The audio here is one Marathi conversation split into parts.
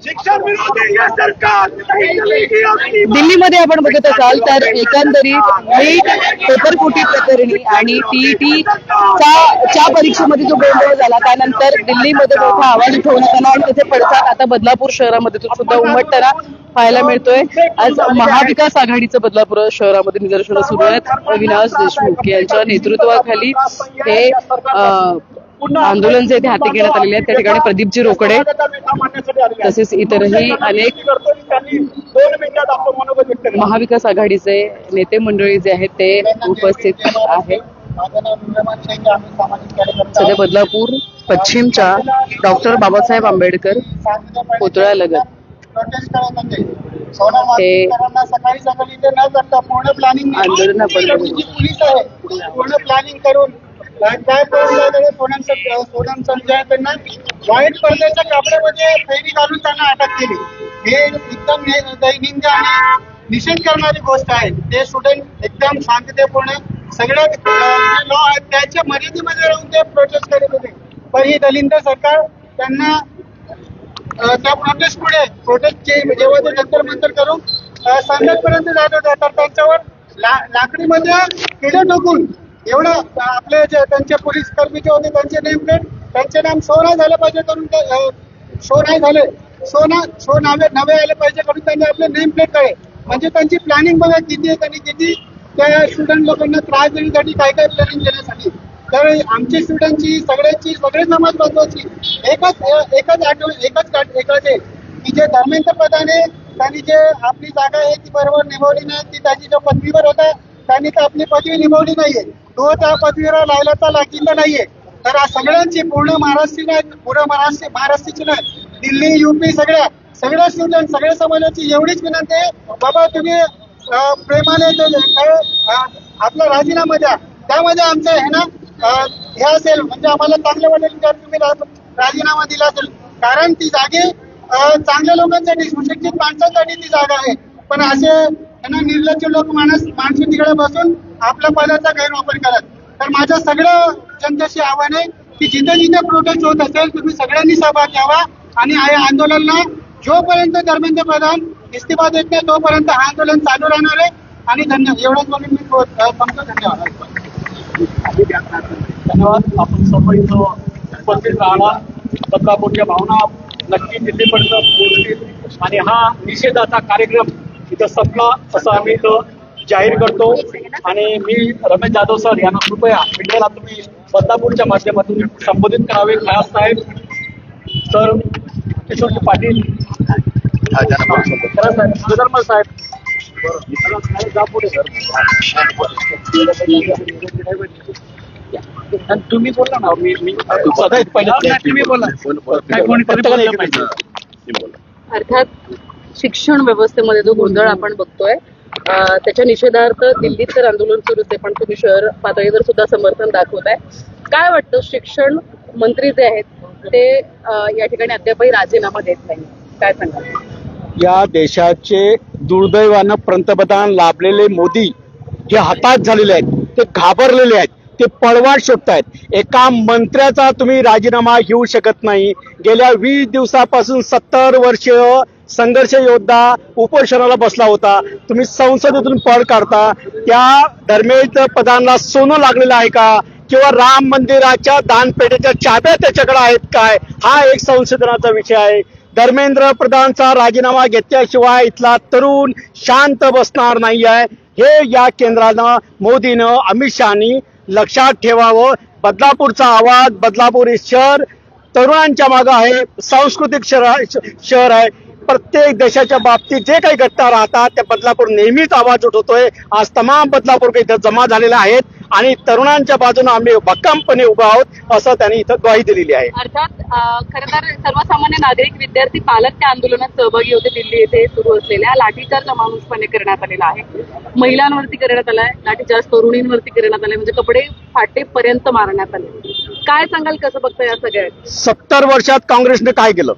शिक्षण विरोधी या सरकार दिल्लीमध्ये आपण बघत असाल तर एकंदरीत नीट पेपरफुटी प्रकरणी आणि टीईटी च्या परीक्षेमध्ये जो गोंधळ झाला त्यानंतर दिल्लीमध्ये मोठा आवाज उठवण्यात आला आणि त्याचे पडसाद आता बदलापूर शहरामध्ये तो सुद्धा उमटताना पाहायला मिळतोय। आज महाविकास आघाडीचं बदलापूर शहरामध्ये निदर्शनं सुरू आहेत। अविनाश देशमुख यांच्या नेतृत्वाखाली हे आंदोलन जे ते हाती घेण्यात आलेले आहेत। त्या ठिकाणी प्रदीपजी रोकडे तसेच इतरही अनेक महाविकास आघाडीचे नेते मंडळी जे आहेत ते उपस्थित आहेत। सध्या बदलापूर पश्चिमच्या डॉक्टर बाबासाहेब आंबेडकर पुतळ्यालगत हे आंदोलन पूर्ण प्लॅनिंग करून काय सोनम संजय त्यांना वाईट पडद्याच्या कापडामध्ये फेरी घालून त्यांना अटक केली। हे एकदम दैनिक आणि निषेध करणारी गोष्ट आहे। ते स्टुडंट एकदम शांततेपूर्ण सगळ्या लॉ आहेत त्याच्या मर्यादेमध्ये राहून ते प्रोटेस्ट करत होते, पण ही दलिंद सरकार त्यांना त्या प्रोटेस्टचे जेव्हा ते नंतर मंतर करून संसदपर्यंत जात होते तर त्यांच्यावर लाकडीमध्ये किडे ठोकून एवढं आपले जे त्यांचे पोलीस कर्मी जे होते त्यांचे नेम प्लेट त्यांचे नाम शो नाही झालं पाहिजे करून शो नाही झाले शो नवे आले पाहिजे करून त्यांनी आपले नेम प्लेट काढले। म्हणजे त्यांची प्लॅनिंग बघा किती आहे, त्यांनी किती त्या स्टुडंट लोकांना त्रास देण्यासाठी काय काय प्लॅनिंग देण्यासाठी। तर आमची स्टुडंटची सगळे समाज बांधवाची एकच आहे की जे धर्मेंद्र प्रधान आहे त्यांनी जे आपली जागा आहे ती बरोबर निभावली नाही, ती त्याची जो पदवीवर होता त्यांनी तर आपली पदवी निभावली नाहीये, तो त्या पदवीवर लायलाचा लागिंदा नाहीये। तर सगळ्यांची पूर्ण महाराष्ट्राची नाही, दिल्ली यूपी सगळ्या स्टुडंट सगळ्या समाजाची एवढीच विनंती आहे, बाबा तुम्ही प्रेमाने आपला राजीनामा द्या। त्यामध्ये आमचं हे ना हे असेल म्हणजे आम्हाला चांगलं वाटेल जर तुम्ही राजीनामा दिला असेल, कारण ती जागे चांगल्या लोकांसाठी सुशिक्षित माणसांसाठी ती जागा आहे। पण असे निर्लज्ज लोक माणसं तिकडे बसून आपल्या पदाचा गैरवापर करत। तर माझ्या सगळ्या जनतेशी आव्हान आहे की जिथे जिथे प्रोटेस्ट होत असेल तुम्ही सगळ्यांनी सहभाग घ्यावा आणि या आंदोलनाला जोपर्यंत धर्मेंद्र प्रधान इस्तीफा देत नाही तोपर्यंत हा आंदोलन चालू राहणार आहे। आणि एवढंच बोलून मी थांबतो। धन्यवाद। आपण सर्व इथं उपस्थित राहणार, बदलापूरच्या भावना नक्की दिल्लीपर्यंत पोहोचतील आणि हा निषेधाचा कार्यक्रम इथं संपला असं आम्ही इथं जाहीर करतो। आणि मी रमेश जाधव सर यांना कृपया मीडियाला तुम्ही बदलापूरच्या माध्यमातून संबोधित करावे। खयास साहेब सर, किशोर पाटील, सुधर्मा साहेब, तुम्ही बोला ना, मी तुम्ही बोला। अर्थात शिक्षण व्यवस्थेमध्ये जो गोंधळ आपण बघतोय त्याच्या निषेधार्थ दिल्लीत तर आंदोलन सुरूच आहे, पण तुम्ही शहर पातळीवर सुद्धा समर्थन दाखवताय। काय वाटतं, शिक्षण मंत्री जे आहेत ते या ठिकाणी अद्यापही राजीनामा देत नाही, काय सांगाल? या देशाचे दुर्दैवानं पंतप्रधान लाभलेले मोदी हे हताश झालेले आहेत, ते घाबरलेले आहेत, ते पळवाट शोधतायत। एका मंत्र्याचा तुम्ही राजीनामा घेऊ शकत नाही। गेल्या 20 दिवसापासून 70 वर्षीय संघर्ष योद्धा उपोषणाला बसला होता, तुम्ही संसदेतून पळ काढता। त्या धर्मेंद्र प्रधानला सोनं लागलेलं आहे का, किंवा राम मंदिराच्या दानपेठेच्या चाब्या त्याच्याकडे आहेत काय, हा एक संशोधनाचा विषय आहे। धर्मेंद्र प्रधानचा राजीनामा घेतल्याशिवाय इथला तरुण शांत बसणार नाही आहे, हे या केंद्रानं, मोदीनं, अमित शहानी लक्षात ठेवावं। बदलापूरचा आवाज, बदलापूर हे शहर तरुणांच्या मागे आहे, सांस्कृतिक शहर आहे। प्रत्येक देशाच्या बाबतीत जे काही घटना राहतात त्या बदलापूर नेहमीच आवाज उठवतोय। आज तमाम बदलापूर इथं जमा झालेले आहेत आणि तरुणांच्या बाजूने आम्ही भक्कमपणे उभा आहोत असं त्यांनी इथं ग्वाही दिलेली आहे। अर्थात खरं तर सर्वसामान्य नागरिक, विद्यार्थी, पालक त्या आंदोलनात सहभागी होते। दिल्ली येथे सुरू असलेल्या लाठीचार्ज अमानुषपणे करण्यात आलेला आहे, महिलांवरती करण्यात आलाय, लाठीचार्ज तरुणींवरती करण्यात आलाय, म्हणजे कपडे फाटेपर्यंत मारण्यात आले। काय सांगाल, कसं बघता या सगळ्यात? 70 वर्षात काँग्रेसने काय केलं?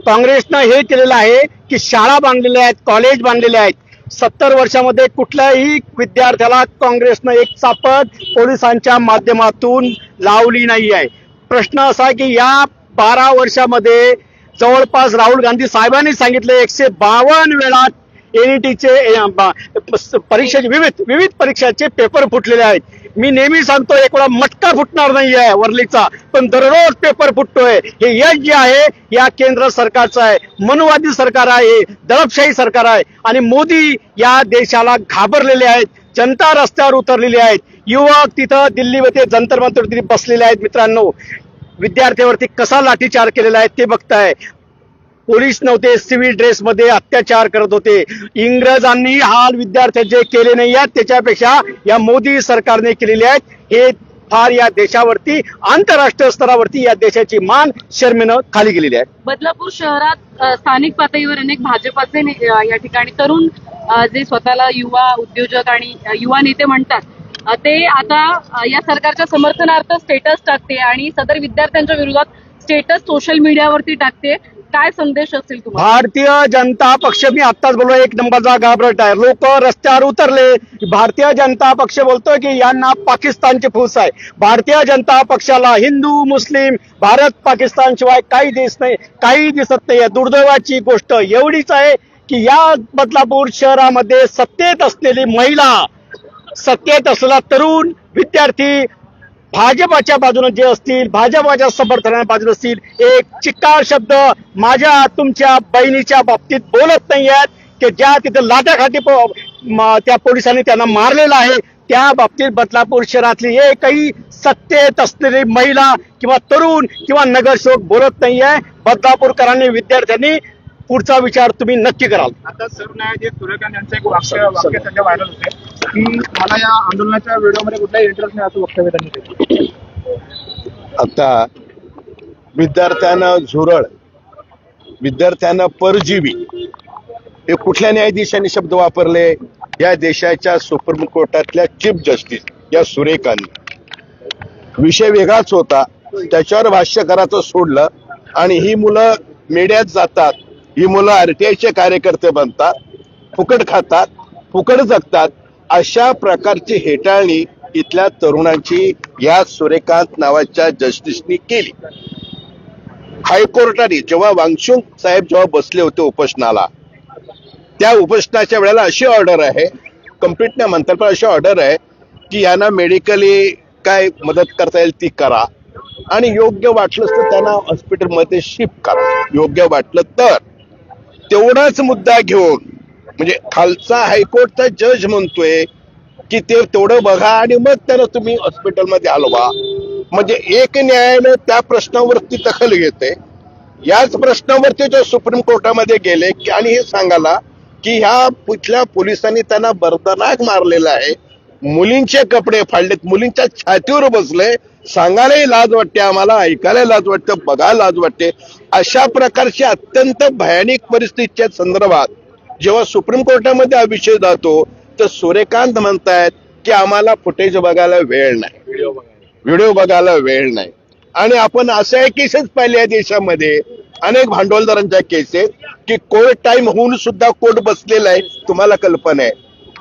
काँग्रेसनं हे केलेलं आहे की शाळा बांधलेल्या आहेत, कॉलेज बांधलेले आहेत। 70 वर्षामध्ये कुठल्याही विद्यार्थ्याला काँग्रेसनं एक चापट पोलिसांच्या माध्यमातून लावली नाही आहे। प्रश्न असा आहे की या 12 वर्षामध्ये जवळपास राहुल गांधी साहेबांनी सांगितले 152 वेळा एनईटीचे परीक्षेचे विविध परीक्षाचे पेपर फुटलेले आहेत। मी नेहमी सांगतो एक वेळा मटका फुटणार नाहीये वर्लीचा, पण दररोज पेपर फुटतोय। हे यश जे आहे या केंद्र सरकारचं आहे, मनुवादी सरकार आहे, दडपशाही सरकार आहे आणि मोदी या देशाला घाबरलेले आहेत। जनता रस्त्यावर उतरलेली आहेत, युवक तिथं दिल्लीमध्ये जंतर मंतर बसलेले आहेत। मित्रांनो, विद्यार्थ्यावरती कसा लाठीचार केलेला आहे ते बघताय। पोलीस नव्हते, सिव्हिल ड्रेसमध्ये अत्याचार करत होते। इंग्रजांनी हाल विद्यार्थ्यांचे केले नाही आहेत, त्याच्यापेक्षा या मोदी सरकारने केलेले आहेत। हे फार या देशावरती आंतरराष्ट्रीय स्तरावरती या देशाची मान शर्मेनं खाली गेलेली आहे। बदलापूर शहरात स्थानिक पातळीवर अनेक भाजपाचे या ठिकाणी तरुण जे स्वतःला युवा उद्योजक आणि युवा नेते म्हणतात ते आता या सरकारच्या समर्थनार्थ स्टेटस टाकते आणि सदर विद्यार्थ्यांच्या विरोधात स्टेटस सोशल मीडियावरती टाकते। काय संदेश असेल तुम्हाला? भारतीय जनता पक्ष, मी आत्ताच बोललो, एक नंबरचा घाबरट आहे। लोक रस्त्यावर उतरले। भारतीय जनता पक्ष बोलतोय की यांना पाकिस्तानची फूस आहे। भारतीय जनता पक्षाला हिंदू मुस्लिम भारत पाकिस्तान शिवाय काही दिसत नाहीये। दुर्दैवाची गोष्ट एवढीच आहे की या बदलापूर शहरामध्ये सत्तेत असलेली महिला, सत्तेत असलेला तरुण विद्यार्थी भाजपाच्या बाजूने जे असतील, भाजपाच्या समर्थनाच्या बाजूने असतील, एक चिक्कार शब्द माझ्या तुमच्या बहिणीच्या बाबतीत बोलत नाही आहेत की ज्या तिथे लाटाखाटी त्या पोलिसांनी त्यांना मारलेलं आहे। त्या बाबतीत बदलापूर शहरातली एकही सत्तेत असलेली महिला किंवा तरुण किंवा नगरसेवक बोलत नाहीये। बदलापूरकरांनी, विद्यार्थ्यांनी पुढचा विचार तुम्ही नक्की कराल। आता सरन्यायाधीश सूर्यकांत यांचं एक वाक्य सध्या व्हायरल होते की मला या आंदोलनाच्या व्हिडिओमध्ये कुठलाही इंटरेस्ट नाही, असं वक्तव्य त्यांनी केलं। आता विद्यार्थ्यांना झुरळ, विद्यार्थ्यांना परजीवी, हे कुठल्या न्यायाधीशांनी शब्द वापरले? या देशाच्या सुप्रीम कोर्टातल्या चीफ जस्टिस या सूर्यकांत। विषय वेगळाच होता, त्याच्यावर भाष्य करायचं सोडलं आणि ही मुलं मीडियात जातात, ही मुलं आरटीआयचे कार्यकर्ते बनतात, फुकट खातात, फुकट जगतात। अशा प्रकारची हेटाळणी इथल्या तरुणांची या सूर्यकांत नावाच्या जस्टिसनी केली। हायकोर्टाने जेव्हा वांगचुक साहेब जेव्हा बसले होते उपोषणाला, त्या उपोषणाच्या वेळेला अशी ऑर्डर आहे, कंप्लीट नाही म्हणतात पण अशी ऑर्डर आहे की यांना मेडिकली काय मदत करता येईल ती करा आणि योग्य वाटलं तर त्यांना हॉस्पिटलमध्ये शिफ्ट करा, योग्य वाटलं तर। तेवढाच मुद्दा घेऊन म्हणजे खालचा हायकोर्टचा जज म्हणतोय की ते तेवढं बघा आणि मग त्याला तुम्ही हॉस्पिटलमध्ये हलवा। म्हणजे एक न्यायालय त्या प्रश्नावरती दखल घेते। याच प्रश्नावरती जो सुप्रीम कोर्टामध्ये गेले आणि हे सांगायला की ह्या कुठल्या पोलिसांनी त्यांना बर्दनाक मारलेला आहे, मुलींचे कपडे फाडलेत, मुलींच्या छातीवर बसले, सांगायलाही लाज वाटते, आम्हाला ऐकायला लाज वाटतं, बघायला लाज वाटते। अशा प्रकारची अत्यंत भयानक परिस्थितीच्या संदर्भात जेव्हा सुप्रीम कोर्टामध्ये हा विषय जातो तर सूर्यकांत म्हणतायत की आम्हाला फुटेज बघायला वेळ नाही, व्हिडिओ बघायला वेळ नाही। आणि आपण अशा केसेस पाहिल्या देशामध्ये, अनेक भांडवलदारांच्या केसेस की कोर्ट टाइम होऊन सुद्धा कोर्ट बसलेला आहे, तुम्हाला कल्पना आहे।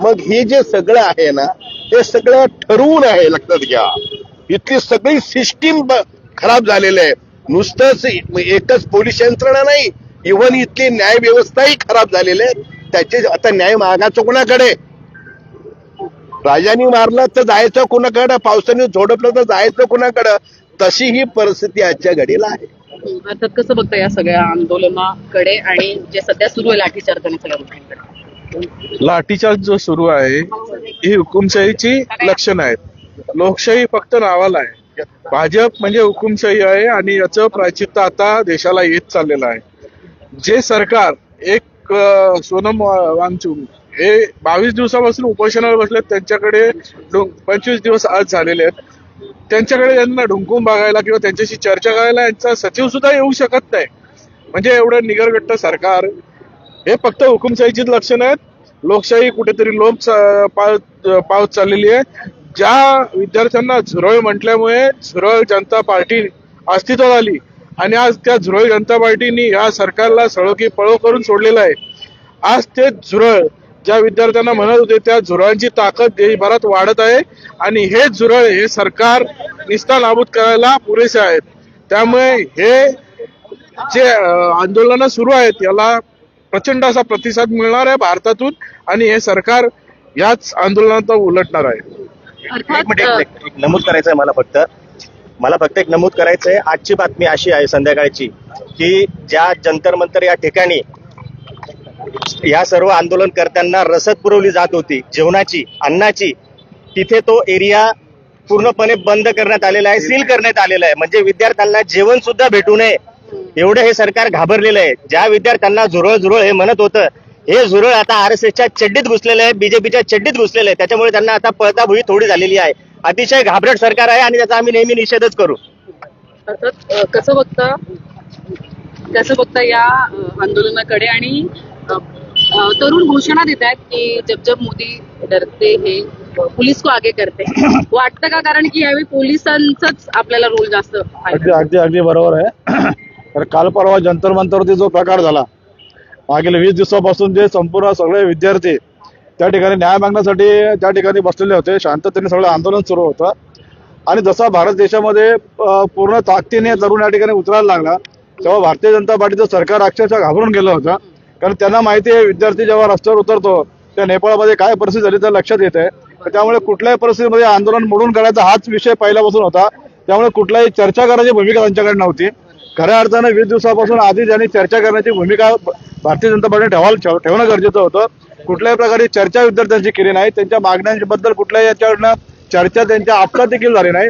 मग हे जे सगळं आहे ना, हे सगळं ठरवून आहे, लक्षात घ्या। इथली सगळी सिस्टीम खराब झालेली आहे। नुसतंच एकच पोलीस यंत्रणा नाही, इव्हन इथली न्याय व्यवस्थाही खराब झालेली आहे। त्याचे आता न्याय मागायचं कोणाकडे? राजांनी मारलं तर जायचं कोणाकडं, पावसाने झोडपलं तर जायचं कोणाकडं? तशी ही परिस्थिती आजच्या घडीला आहे। अर्थात कसं बघता या सगळ्या आंदोलनाकडे आणि जे सध्या सुरू आहे लाठीचार करणे सगळ्या गोष्टींकडे? लाठीचार्ज जो सुरू आहे ही हुकुमशाहीची लक्षणं आहेत। लोकशाही फक्त नावाला आहे, भाजप म्हणजे हुकुमशाही आहे आणि याचं प्रायचित्त आता देशाला येत चाललेलं आहे। जे सरकार एक सोनम वांगचुक हे 22 दिवसापासून उपोषणावर बसलेत, त्यांच्याकडे 25 दिवस आज झालेले आहेत, त्यांच्याकडे यांना ढुंकून बघायला किंवा त्यांच्याशी चर्चा करायला यांचा सचिव सुद्धा येऊ शकत नाही। म्हणजे एवढं निगरगट्ट सरकार, हे फक्त हुकुमशाहीचीच लक्षणं आहेत। लोकशाही कुठेतरी लोप पावत चाललेली आहे। ज्या विद्यार्थ्यांना झुरळ म्हटल्यामुळे झुरळ जनता पार्टी अस्तित्वात आली आणि आज त्या झुरळ जनता पार्टीनी या सरकारला सळो की पळो करून सोडलेलं आहे। आज ते झुरळ ज्या विद्यार्थ्यांना म्हणत होते त्या झुरळांची ताकद देशभरात वाढत आहे आणि हे झुरळ हे सरकार निस्ता नाबूद करायला पुरेसे आहेत। त्यामुळे हे जे आंदोलन सुरू आहेत याला प्रचंड असा प्रतिसाद मिळणार आहे भारतातून आणि हे सरकार याच आंदोलनात उलटणार आहे. अर्थात एक नमूद करायचं आहे मला फक्त एक नमूद करायचं आहे. आजची बातमी अशी आहे संध्याकाळची की ज्या जंतर मंतर या ठिकाणी या सर्व आंदोलनकर्त्यांना रसद पुरवली जात होती जेवणाची अन्नाची, तिथे तो एरिया पूर्णपणे बंद करण्यात आलेला आहे, सील करण्यात आलेला आहे. म्हणजे विद्यार्थ्यांना जेवण सुद्धा भेटू नये एवढं हे सरकार घाबरलेलं आहे. ज्या विद्यार्थ्यांना झुरळ हे म्हणत होतं, हे झुरळ आता RSSच्या चड्डीत घुसलेलं आहे, बीजेपीच्या चड्डीत घुसलेलं आहे. त्याच्यामुळे त्यांना आता पळता भुई थोडी झालेली आहे. अतिशय घाबरट सरकार आहे आणि त्याचा आम्ही नेहमी निषेधच करू. अर्थात कसं बघता या आंदोलनाकडे आणि तरुण घोषणा देत आहेत की जब जब मोदी डरते हे पोलीस को आगे करते, वाटतं का? कारण की यावेळी पोलिसांचाच आपल्याला रोल जास्त आहे. अगदी बरोबर आहे. तर काल परवा जंतर मंतरवरती जो प्रकार झाला, मागील 20 दिवसापासून जे संपूर्ण सगळे विद्यार्थी त्या ठिकाणी न्याय मागण्यासाठी त्या ठिकाणी बसलेले होते, शांततेने सगळं आंदोलन सुरू होतं. आणि जसा भारत देशामध्ये पूर्ण ताकदीने तरुण या ठिकाणी उतरायला लागला, तेव्हा भारतीय जनता पार्टीचं सरकार अक्षरशः घाबरून गेलं होतं. कारण त्यांना माहिती आहे विद्यार्थी जेव्हा रस्त्यावर उतरतो त्या नेपाळमध्ये काय परिस्थिती झाली तर लक्षात येते. त्यामुळे कुठल्याही परिस्थितीमध्ये आंदोलन मोडून काढायचा हाच विषय पहिल्यापासून होता. त्यामुळे कुठलाही चर्चा करण्याची भूमिका त्यांच्याकडे नव्हती. खऱ्या अर्थानं 20 दिवसापासून आधी ज्यांनी चर्चा करण्याची भूमिका भारतीय जनता पार्टीने ठेवणं गरजेचं होतं. कुठल्याही प्रकारे चर्चा विद्यार्थ्यांची केली नाही, त्यांच्या मागण्यांबद्दल कुठल्याही याच्याकडनं चर्चा त्यांच्या आपसात देखील झाली नाही.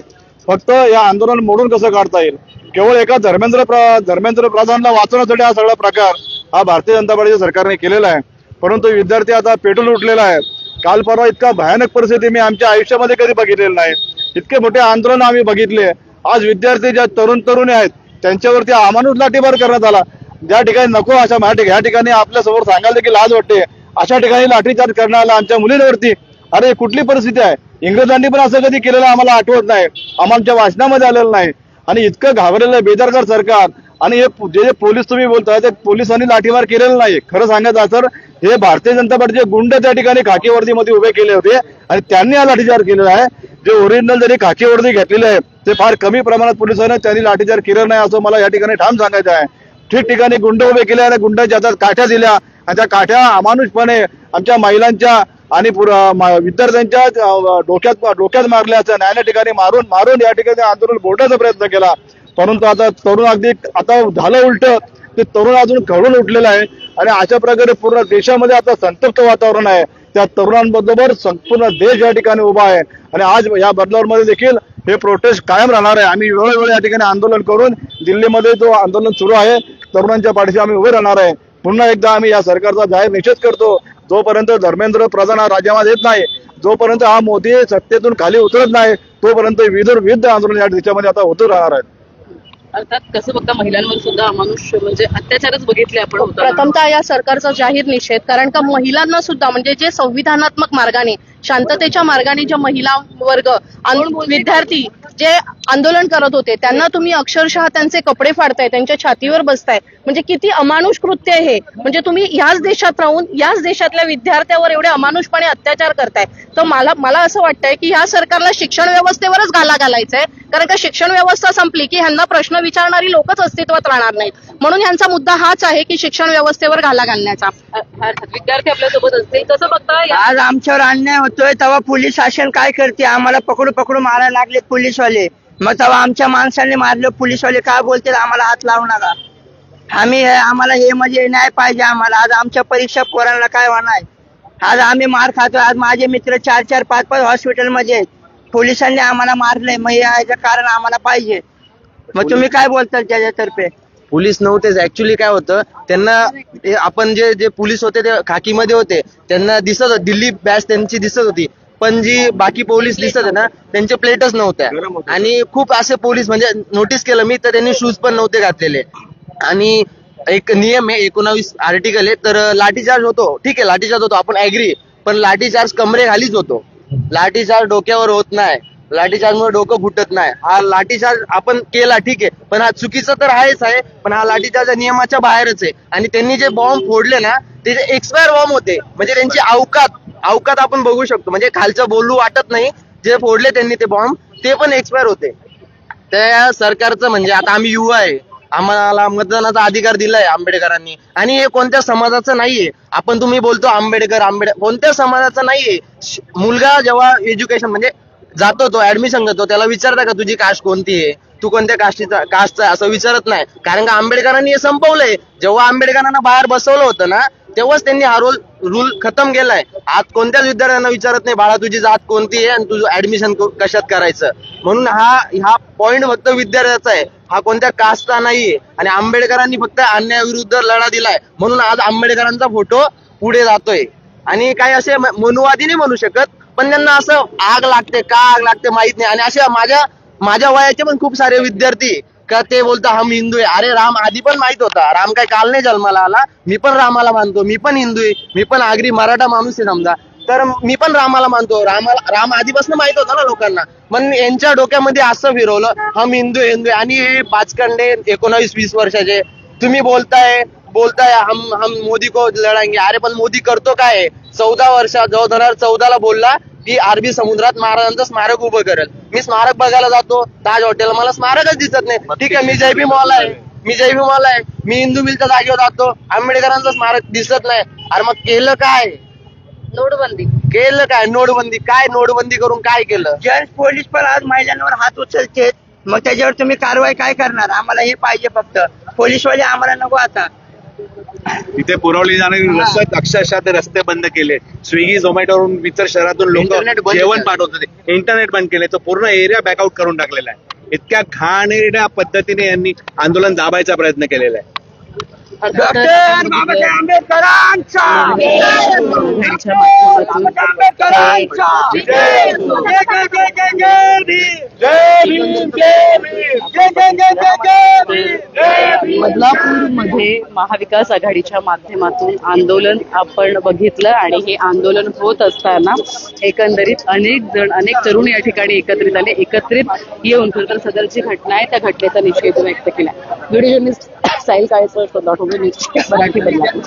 फक्त या आंदोलन मोडून कसं काढता येईल, केवळ एका धर्मेंद्र प्रधानला वाचवण्यासाठी हा सगळा प्रकार हा भारतीय जनता पार्टीच्या सरकारने केलेला आहे. परंतु विद्यार्थी आता पेटून उठलेला आहे. काल परवा इतका भयानक परिस्थिती मी आमच्या आयुष्यामध्ये कधी बघितलेली नाही. इतके मोठे आंदोलन आम्ही बघितले. आज विद्यार्थी ज्या तरुणी आहेत त्यांच्यावरती अमानुष लाठीमार करण्यात आला. ज्या ठिकाणी नको अशा या ठिकाणी आपल्या समोर सांगायला देखील लाज वाटते, अशा ठिकाणी लाठीचार्ज करण्यात आला आमच्या मुलींवरती. अरे कुठली परिस्थिती आहे? इंग्रजांनी पण असं कधी केलेलं आम्हाला आठवत नाही, आमच्या वाचनामध्ये आलेलं नाही. आणि इतकं घाबरलेलं बेदरकार सरकार. आणि हे जे पोलीस तुम्ही बोलताय ते पोलिसांनी लाठीमार केलेला नाही. खरं सांगायचं तर हे भारतीय जनता पार्टीचे गुंड त्या ठिकाणी खाकी वर्दीमध्ये उभे केले होते आणि त्यांनी हा लाठीचार्ज केलेला आहे. जे ओरिजिनल जरी खाकी वर्दी घेतलेले आहे ते फार कमी प्रमाणात पोलिसांनी त्यांनी लाठीचार्ज केलेला नाही असं मला या ठिकाणी ठाम सांगायचं आहे. ठिकठिकाणी गुंड उभे केले आणि गुंडाच्या हातात काठ्या दिल्या आणि त्या काठ्या अमानुषपणे आमच्या महिलांच्या आणि विद्यार्थ्यांच्या डोक्यात मारल्या. असं न्यायालय ठिकाणी मारून या ठिकाणी आंदोलन बोलण्याचा प्रयत्न केला. परंतु आता तरुण आता झालं उलट, ते तरुण अजून खवळून उठलेलं आहे. आणि अशा प्रकारे पूर्ण देशामध्ये आता संतप्त वातावरण आहे. त्या तरुणांबरोबर संपूर्ण देश या ठिकाणी उभा आहे. आणि आज या बदलावरमध्ये देखील हे प्रोटेस्ट कायम राहणार आहे. आम्ही वेळोवेळी या ठिकाणी आंदोलन करून दिल्लीमध्ये जो आंदोलन सुरू आहे तरुणांच्या पाठीशी आम्ही उभे राहणार आहे. पुन्हा एकदा आम्ही या सरकारचा जाहीर निषेध करतो. जोपर्यंत धर्मेंद्र प्रधान हा राजीनामा देत नाही, जोपर्यंत हा मोदी सत्तेतून खाली उतरत नाही, तोपर्यंत विविध आंदोलन या देशामध्ये आता होत राहणार आहेत. अर्थात कसं बघता महिलांवर सुद्धा अमानुष म्हणजे अत्याचारच बघितले आपण होतो. प्रथमतः या सरकारचा जाहीर निषेध, कारण का महिलांना सुद्धा म्हणजे जे संविधानात्मक मार्गाने शांततेच्या मार्गाने जे महिला वर्ग विद्यार्थी जे आंदोलन करत होते त्यांना तुम्ही अक्षरशः त्यांचे कपडे फाडताय, त्यांच्या छातीवर बसताय, म्हणजे किती अमानुष कृत्य आहे. म्हणजे तुम्ही याच देशात राहून याच देशातल्या विद्यार्थ्यावर एवढे अमानुषपणे अत्याचार करताय. तर मला असं वाटतंय की ह्या सरकारला शिक्षण व्यवस्थेवरच घाला घालायचा आहे. कारण का शिक्षण व्यवस्था संपली की ह्यांना प्रश्न विचारणारी लोकच अस्तित्वात राहणार नाहीत. म्हणून ह्यांचा मुद्दा हाच आहे की शिक्षण व्यवस्थेवर घाला घालण्याचा. विद्यार्थी आपल्यासोबत असतील कसं बघता? आज आमच्यावर अन्याय होतोय तेव्हा पोलीस शासन काय करते, आम्हाला पकडू मारायला लागले पोलीसवाले. मग तेव्हा आमच्या माणसांनी मारलं, पोलीसवाले काय बोलतील आम्हाला हात लावणारा. आम्हाला हे म्हणजे न्याय पाहिजे आम्हाला. आज आमच्या परीक्षा पोरांना काय होणार, आज आम्ही मार खातोय. आज माझे मित्र 4-4, 5-5 हॉस्पिटलमध्ये आहेत. पोलिसांनी आम्हाला मारलंय, मग याचं कारण आम्हाला पाहिजे. मग तुम्ही काय बोलताल त्याच्यातर्फे? पोलीस नव्हतेच. ऍक्च्युली काय होतं, त्यांना आपण जे पोलीस होते ते खाकीमध्ये होते, त्यांना दिसत दिल्ली बॅच त्यांची दिसत होती, पण जी बाकी पोलीस दिसत आहे ना त्यांचे प्लेटच नव्हत्या. आणि खूप असे पोलीस म्हणजे नोटीस केलं मी तर त्यांनी शूज पण नव्हते घातलेले. आणि एक नियम आहे 19 आर्टिकल आहे, तर लाठीचार्ज होतो, ठीक आहे लाठीचार्ज होतो, आपण ऍग्री, पण लाठीचार्ज कमरेखालीच होतो. लाठीचार्ज डोक्यावर होत नाही, लाठीचार्जमुळे डोकं फुटत नाही. हा लाठीचार्ज आपण केला ठीक आहे, पण हा चुकीचा तर आहेच आहे, पण हा लाठीचार्ज नियमाच्या बाहेरच आहे. आणि त्यांनी जे बॉम्ब फोडले ना ते एक्सपायर बॉम्ब होते, म्हणजे त्यांची अवकात आपण बघू शकतो. म्हणजे खालचं बोलू वाटत नाही, जे फोडले त्यांनी ते बॉम्ब ते पण एक्सपायर होते. त्या सरकारचं म्हणजे आता आम्ही युवा आहे, आम्हाला मतदानाचा अधिकार दिलाय आंबेडकरांनी, आणि हे कोणत्या समाजाचं नाहीये. आपण तुम्ही बोलतो आंबेडकर कोणत्या समाजाचं नाहीये. मुलगा जेव्हा एज्युकेशन म्हणजे जातो, तो ऍडमिशन घेतो, त्याला विचारता का तुझी कास्ट कोणती आहे, तू कोणत्या कास्टचा आहे, असं विचारत नाही. कारण का आंबेडकरांनी हे संपवलंय. जेव्हा आंबेडकरांना बाहेर बसवलं होतं ना, तेव्हाच त्यांनी हा रूल खतम केलाय. आज कोणत्याच विद्यार्थ्यांना विचारत नाही बाळा तुझी जात कोणती आहे आणि तुझं ऍडमिशन कशात करायचं. म्हणून हा पॉइंट फक्त विद्यार्थ्याचा आहे, हा कोणत्या कास्टचा नाहीये. आणि आंबेडकरांनी फक्त अन्यायाविरुद्ध लढा दिलाय, म्हणून आज आंबेडकरांचा फोटो पुढे जातोय. आणि काही असे मनुवादी नाही म्हणू शकत, पण त्यांना असं आग लागते का आग लागते माहित नाही. आणि असे माझ्या वयाचे पण खूप सारे विद्यार्थी का ते बोलतात हम हिंदू आहे. अरे राम आधी पण माहित होता, राम काय काल नाही जन्माला आला. मी पण रामाला मानतो, मी पण हिंदू आहे, मी पण आगरी मराठा माणूस आहे समजा, तर मी पण रामाला मानतो. राम आधीपासून माहित होता ना लोकांना. पण यांच्या डोक्यामध्ये असं फिरवलं हम हिंदू हिंदू. आणि हे पाचकंडे 19-20 वर्षाचे तुम्ही बोलताय हम मोदी को लढाएंगे. अरे पण मोदी करतो काय? 14 वर्षात 2014ला बोलला की अरबी समुद्रात महाराजांचं स्मारक उभं करेल. मी स्मारक बघायला जातो ताज हॉटेल, मला स्मारकच दिसत नाही. ठीक आहे, मी जयबी मॉल आहे, मी हिंदू मिलच्या जागेवर जातो, आंबेडकरांचं स्मारक दिसत नाही. अरे मग केलं काय? नोटबंदी नोटबंदी करून काय केलं? जेंट्स पोलीस पण आज महिलांवर हात उचलते, मग त्याच्यावर तुम्ही कारवाई काय करणार? आम्हाला हे पाहिजे फक्त, पोलीसवाले आम्हाला नको आता. तिथे पुरवली जाणारी रसद अक्षरशः ते रस्ते बंद केले. स्विगी झोमॅटोवरून इतर शहरातून इंटरनेट लोक बंद जेवण केलं. पाठवत होते, इंटरनेट बंद केले, तो पूर्ण एरिया बॅकआउट करून टाकलेला आहे. इतक्या घाणेरड्या पद्धतीने यांनी आंदोलन दाबायचा प्रयत्न केलेला आहे. डॉक्टर बाबासाहेब आंबेडकरांचा त्यांच्या माध्यमातून बदलापूरमध्ये महाविकास आघाडीच्या माध्यमातून आंदोलन आपण बघितलं. आणि हे आंदोलन होत असताना एकंदरीत अनेक तरुण या ठिकाणी एकत्रित आले. एकत्रित येऊन खरं तर सदर जी घटना आहे त्या घटनेचा निषेध व्यक्त केला. व्हिडिओ जर्नलिस्ट साहिल काळेसह न्यूज मराठी बदलापूर.